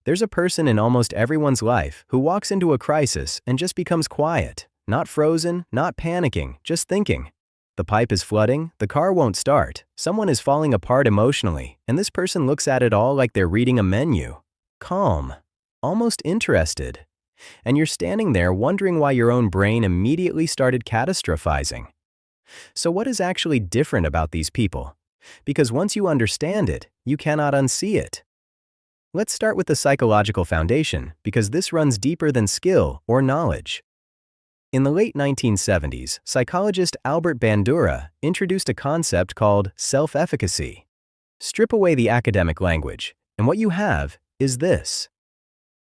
There's a person in almost everyone's life who walks into a crisis and just becomes quiet, not frozen, not panicking, just thinking. The pipe is flooding, the car won't start, someone is falling apart emotionally, and this person looks at it all like they're reading a menu. Calm, almost interested. And you're standing there wondering why your own brain immediately started catastrophizing. So what is actually different about these people? Because once you understand it, you cannot unsee it. Let's start with the psychological foundation, because this runs deeper than skill or knowledge. In the late 1970s, psychologist Albert Bandura introduced a concept called self-efficacy. Strip away the academic language, and what you have is this: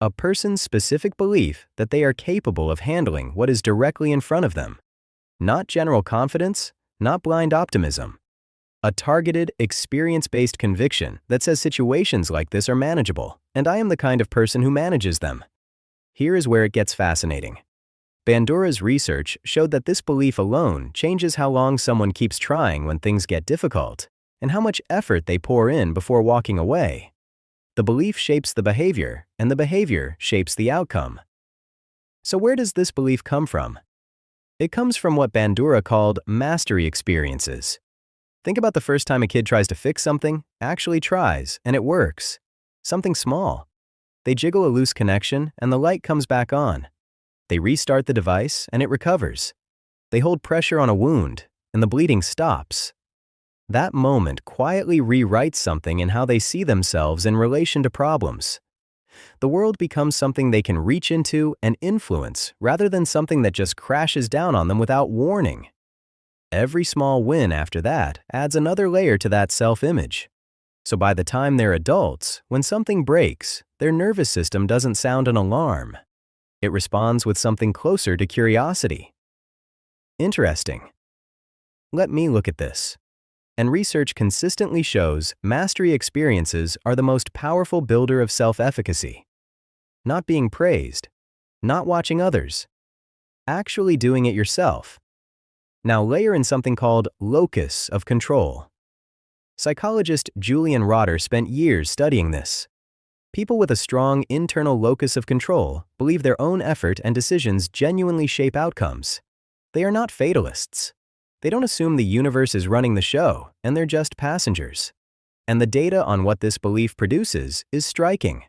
a person's specific belief that they are capable of handling what is directly in front of them. Not general confidence, not blind optimism. A targeted, experience-based conviction that says situations like this are manageable, and I am the kind of person who manages them. Here is where it gets fascinating. Bandura's research showed that this belief alone changes how long someone keeps trying when things get difficult, and how much effort they pour in before walking away. The belief shapes the behavior, and the behavior shapes the outcome. So where does this belief come from? It comes from what Bandura called mastery experiences. Think about the first time a kid tries to fix something, actually tries, and it works. Something small. They jiggle a loose connection, and the light comes back on. They restart the device, and it recovers. They hold pressure on a wound, and the bleeding stops. That moment quietly rewrites something in how they see themselves in relation to problems. The world becomes something they can reach into and influence rather than something that just crashes down on them without warning. Every small win after that adds another layer to that self-image. So by the time they're adults, when something breaks, their nervous system doesn't sound an alarm. It responds with something closer to curiosity. Interesting. Let me look at this. And research consistently shows mastery experiences are the most powerful builder of self-efficacy. Not being praised, not watching others, actually doing it yourself. Now layer in something called locus of control. Psychologist Julian Rotter spent years studying this. People with a strong internal locus of control believe their own effort and decisions genuinely shape outcomes. They are not fatalists. They don't assume the universe is running the show, and they're just passengers. And the data on what this belief produces is striking.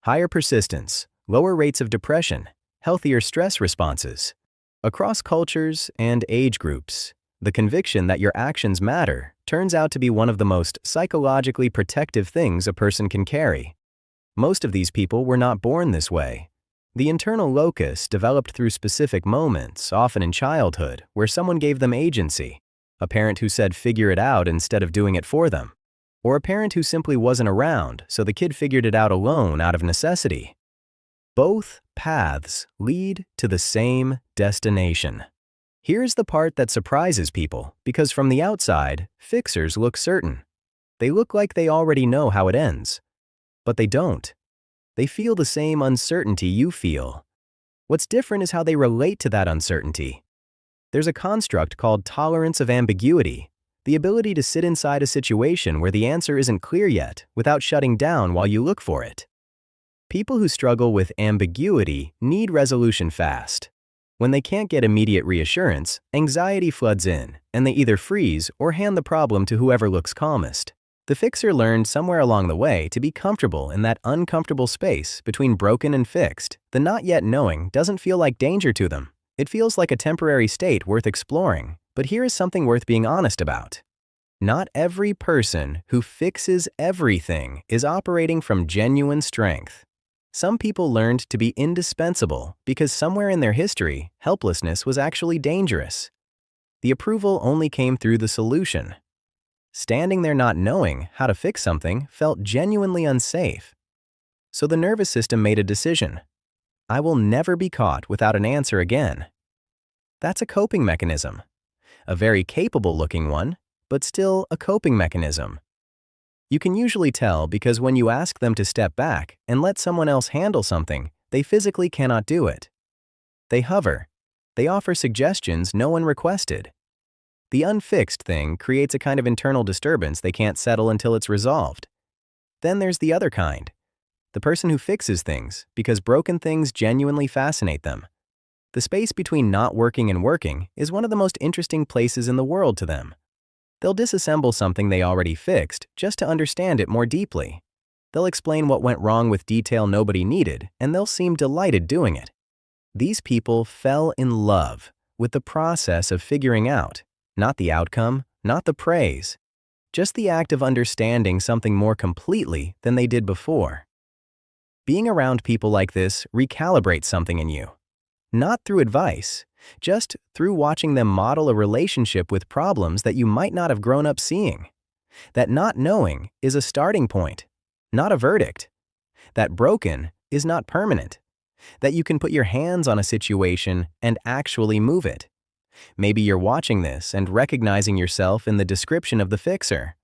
Higher persistence, lower rates of depression, healthier stress responses. Across cultures and age groups, the conviction that your actions matter turns out to be one of the most psychologically protective things a person can carry. Most of these people were not born this way. The internal locus developed through specific moments, often in childhood, where someone gave them agency. A parent who said figure it out instead of doing it for them. Or a parent who simply wasn't around, so the kid figured it out alone out of necessity. Both paths lead to the same destination. Here's the part that surprises people, because from the outside, fixers look certain. They look like they already know how it ends. But they don't. They feel the same uncertainty you feel. What's different is how they relate to that uncertainty. There's a construct called tolerance of ambiguity, the ability to sit inside a situation where the answer isn't clear yet without shutting down while you look for it. People who struggle with ambiguity need resolution fast. When they can't get immediate reassurance, anxiety floods in, and they either freeze or hand the problem to whoever looks calmest. The fixer learned somewhere along the way to be comfortable in that uncomfortable space between broken and fixed. The not yet knowing doesn't feel like danger to them. It feels like a temporary state worth exploring. But here is something worth being honest about. Not every person who fixes everything is operating from genuine strength. Some people learned to be indispensable because somewhere in their history, helplessness was actually dangerous. The approval only came through the solution. Standing there not knowing how to fix something felt genuinely unsafe. So the nervous system made a decision. I will never be caught without an answer again. That's a coping mechanism. A very capable-looking one, but still a coping mechanism. You can usually tell because when you ask them to step back and let someone else handle something, they physically cannot do it. They hover. They offer suggestions no one requested. The unfixed thing creates a kind of internal disturbance they can't settle until it's resolved. Then there's the other kind. The person who fixes things because broken things genuinely fascinate them. The space between not working and working is one of the most interesting places in the world to them. They'll disassemble something they already fixed just to understand it more deeply. They'll explain what went wrong with detail nobody needed, and they'll seem delighted doing it. These people fell in love with the process of figuring out, not the outcome, not the praise, just the act of understanding something more completely than they did before. Being around people like this recalibrates something in you. Not through advice, just through watching them model a relationship with problems that you might not have grown up seeing. That not knowing is a starting point, not a verdict. That broken is not permanent. That you can put your hands on a situation and actually move it. Maybe you're watching this and recognizing yourself in the description of the fixer.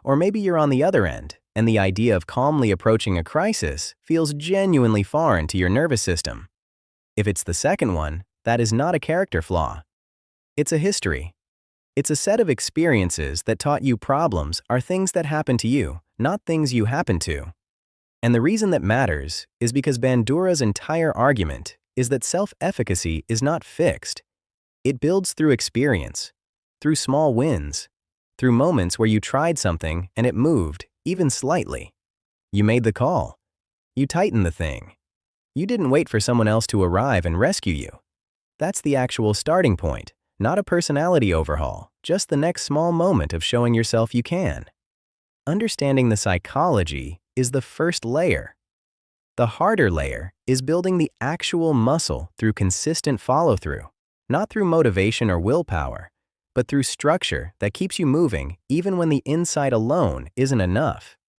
Or maybe you're on the other end, and the idea of calmly approaching a crisis feels genuinely foreign to your nervous system. If it's the second one, that is not a character flaw. It's a history. It's a set of experiences that taught you problems are things that happen to you, not things you happen to. And the reason that matters is because Bandura's entire argument is that self-efficacy is not fixed. It builds through experience, through small wins, through moments where you tried something and it moved, even slightly. You made the call. You tightened the thing. You didn't wait for someone else to arrive and rescue you. That's the actual starting point, not a personality overhaul, just the next small moment of showing yourself you can. Understanding the psychology is the first layer. The harder layer is building the actual muscle through consistent follow-through, not through motivation or willpower, but through structure that keeps you moving even when the inside alone isn't enough.